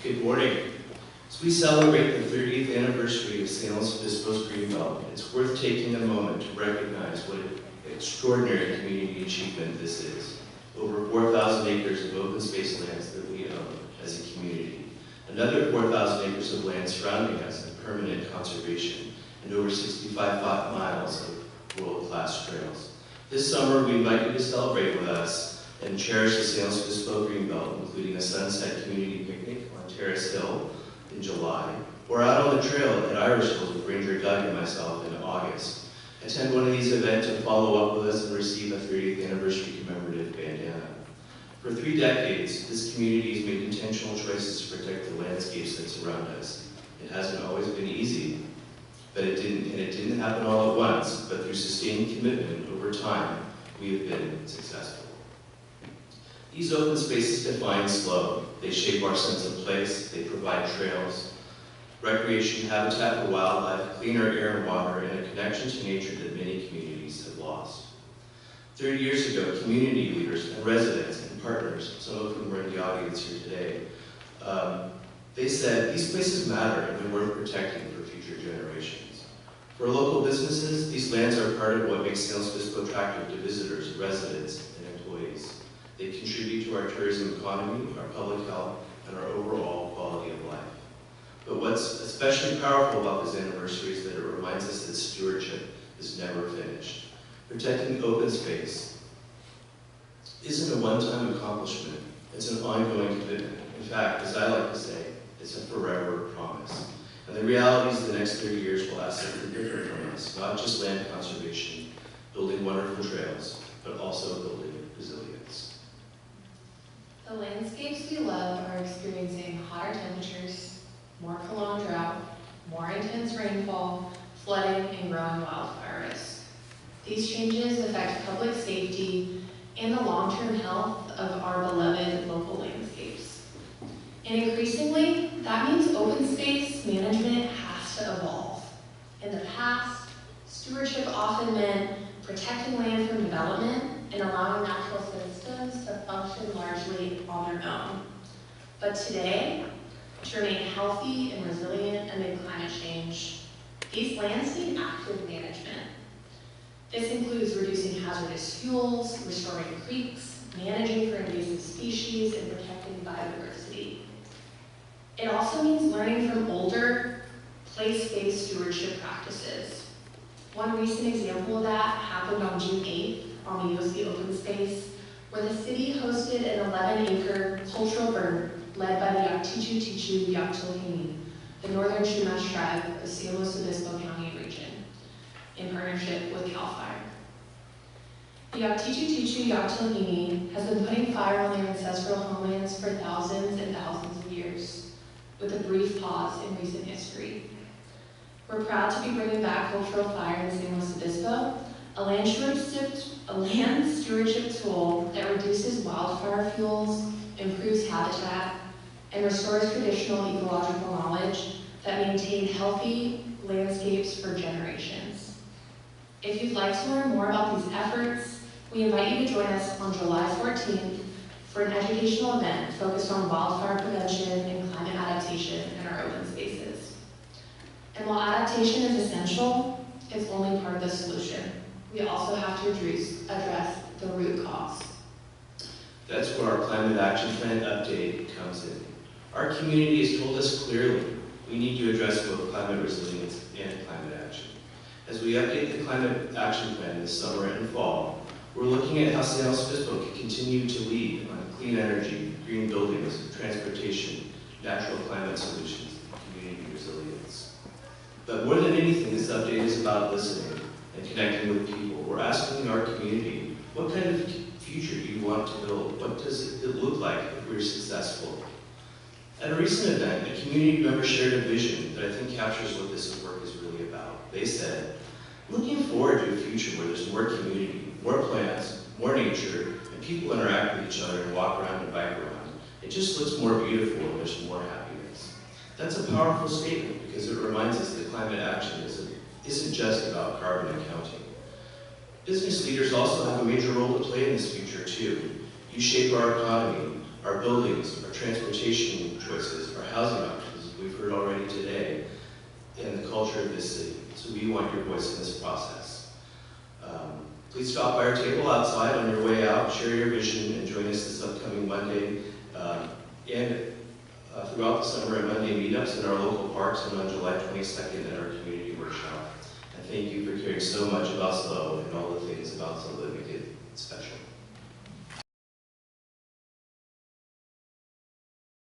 Good morning. As we celebrate the 30th anniversary of San Luis Obispo's Greenbelt, it's worth taking a moment to recognize what an extraordinary community achievement this is. Over 4,000 acres of open space lands that we own as a community. Another 4,000 acres of land surrounding us in permanent conservation, and over 65 miles of world-class trails. This summer, we invite you to celebrate with us and cherish the San Luis Obispo Greenbelt, including a sunset community picnic on Terrace Hill in July, or out on the trail at Irish Hills with Ranger Doug and myself in August. Attend one of these events and follow up with us and receive a 30th anniversary commemorative bandana. For 3 decades, this community has made intentional choices to protect the landscapes that surround us. It hasn't always been easy, but it didn't happen all at once, but through sustained commitment over time, we have been successful. These open spaces define SLO. They shape our sense of place, they provide trails, recreation, habitat for wildlife, cleaner air and water, and a connection to nature that many communities have lost. 30 years ago, community leaders and residents and partners, some of whom are in the audience here today, they said, these places matter and they're worth protecting for future generations. For local businesses, these lands are part of what makes San Luis Obispo attractive to visitors, residents, and employees. They contribute to our tourism economy, our public health, and our overall quality of life. But what's especially powerful about this anniversary is that it reminds us that stewardship is never finished. Protecting open space isn't a one-time accomplishment, it's an ongoing commitment. In fact, as I like to say, it's a forever promise. And the reality is the next 30 years will ask something different from us, not just land conservation, building wonderful trails, but also building resilience. The landscapes we love are experiencing hotter temperatures, more prolonged drought, more intense rainfall, flooding, and growing wildfire risk. These changes affect public safety and the long-term health of our beloved local landscapes. And increasingly, that means open space management has to evolve. In the past, stewardship often meant protecting land from development and allowing natural systems to function largely on their own. But today, to remain healthy and resilient amid climate change, these lands need active management. This includes reducing hazardous fuels, restoring creeks, managing for invasive species, and protecting biodiversity. It also means learning from older, place-based stewardship practices. One recent example of that happened on June 8th on the USC open space, where the city hosted an 11-acre cultural burn led by the Yaktichu Tichu Yaktilhini, the northern Chumash tribe of the San Luis Obispo County region, in partnership with CAL FIRE. The Yaktichu Tichu Yaktilhini has been putting fire on their ancestral homelands for thousands and thousands of years, with a brief pause in recent history. We're proud to be bringing back cultural fire in San Luis Obispo, a land stewardship tool that reduces wildfire fuels, improves habitat, and restores traditional ecological knowledge that maintain healthy landscapes for generations. If you'd like to learn more about these efforts, we invite you to join us on July 14th for an educational event focused on wildfire prevention and climate adaptation in our open spaces. And while adaptation is essential, it's only part of the solution. We also have to address the root cause. That's where our Climate Action Plan update comes in. Our community has told us clearly we need to address both climate resilience and climate action. As we update the Climate Action Plan this summer and fall, we're looking at how San Luis Obispo can continue to lead on clean energy, green buildings, transportation, natural climate solutions, and community resilience. But more than anything, this update is about listening and connecting with people. We're asking our community, what kind of future do you want to build? What does it look like if we're successful? At a recent event, a community member shared a vision that I think captures what this work is really about. They said, looking forward to a future where there's more community, more plants, more nature, and people interact with each other and walk around and bike around. It just looks more beautiful and there's more happiness. That's a powerful statement because it reminds us that climate action isn't just about carbon accounting. Business leaders also have a major role to play in this future too. You shape our economy. our buildings, our transportation choices, our housing options, we've heard already today, and the culture of this city. So we want your voice in this process. Please stop by our table outside on your way out, share your vision, and join us this upcoming Monday and throughout the summer at Monday meetups in our local parks and on July 22nd at our community workshop. And thank you for caring so much about SLO and all the things about SLO that make it special.